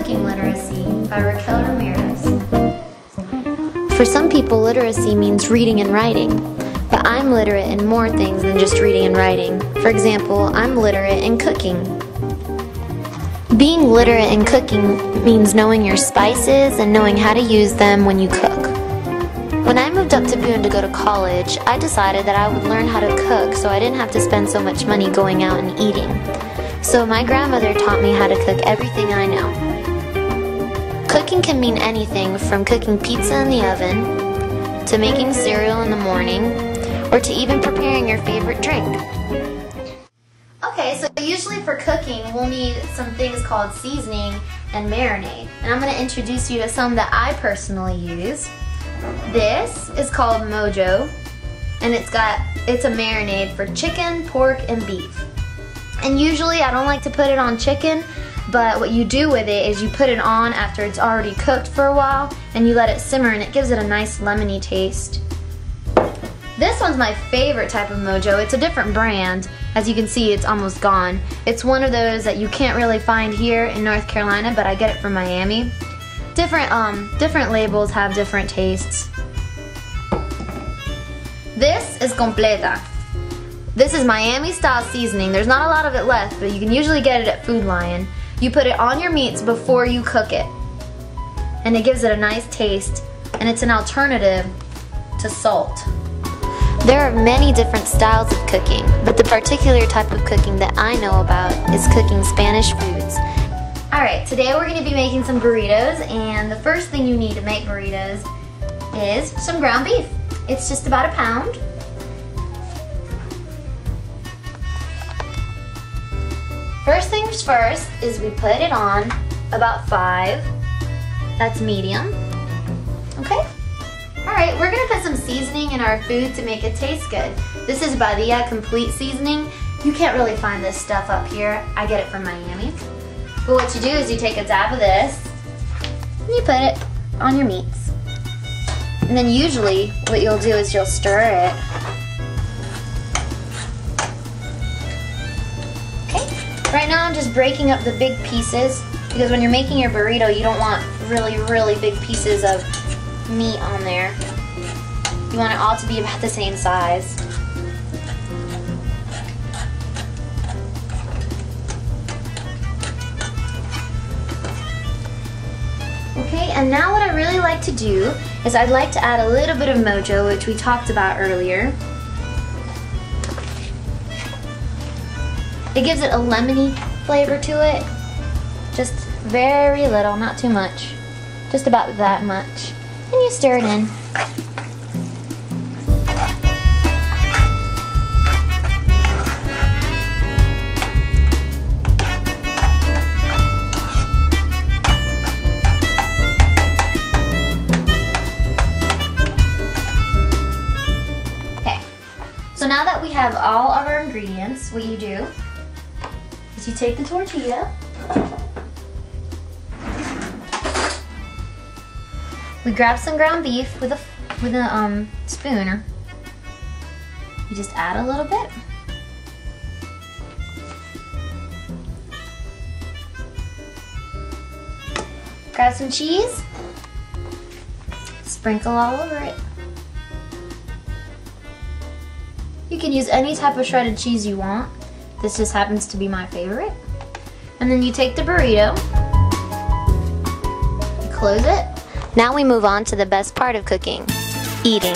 Cooking Literacy by Raquel Ramirez. For some people, literacy means reading and writing, but I'm literate in more things than just reading and writing. For example, I'm literate in cooking. Being literate in cooking means knowing your spices and knowing how to use them when you cook. When I moved up to Boone to go to college, I decided that I would learn how to cook so I didn't have to spend so much money going out and eating. So my grandmother taught me how to cook everything I know. Cooking can mean anything from cooking pizza in the oven, to making cereal in the morning, or to even preparing your favorite drink. Okay, so usually for cooking, we'll need some things called seasoning and marinade. And I'm going to introduce you to some that I personally use. This is called Mojo, and it's a marinade for chicken, pork, and beef. And usually I don't like to put it on chicken, but what you do with it is you put it on after it's already cooked for a while, and you let it simmer, and it gives it a nice lemony taste. This one's my favorite type of Mojo. It's a different brand. As you can see, it's almost gone. It's one of those that you can't really find here in North Carolina, but I get it from Miami. Different labels have different tastes. This is Completa. This is Miami style seasoning. There's not a lot of it left, but you can usually get it at Food Lion. You put it on your meats before you cook it, and it gives it a nice taste, and it's an alternative to salt. There are many different styles of cooking, but the particular type of cooking that I know about is cooking Spanish foods. Alright, today we're going to be making some burritos, and the first thing you need to make burritos is some ground beef. It's just about a pound. First things first is we put it on about 5. That's medium. Okay? Alright, we're going to put some seasoning in our food to make it taste good. This is Badia Complete Seasoning. You can't really find this stuff up here. I get it from Miami. But what you do is you take a dab of this and you put it on your meats. And then usually what you'll do is you'll stir it. Okay, right now I'm just breaking up the big pieces because when you're making your burrito you don't want really big pieces of meat on there. You want it all to be about the same size. Okay, and now what I really like to do is I'd like to add a little bit of Mojo, which we talked about earlier. It gives it a lemony flavor to it. Just very little, not too much. Just about that much. And you stir it in. So now that we have all of our ingredients, what you do is you take the tortilla, we grab some ground beef with a spoon. You just add a little bit. Grab some cheese, sprinkle all over it. You can use any type of shredded cheese you want. This just happens to be my favorite. And then you take the burrito, you close it. Now we move on to the best part of cooking, eating.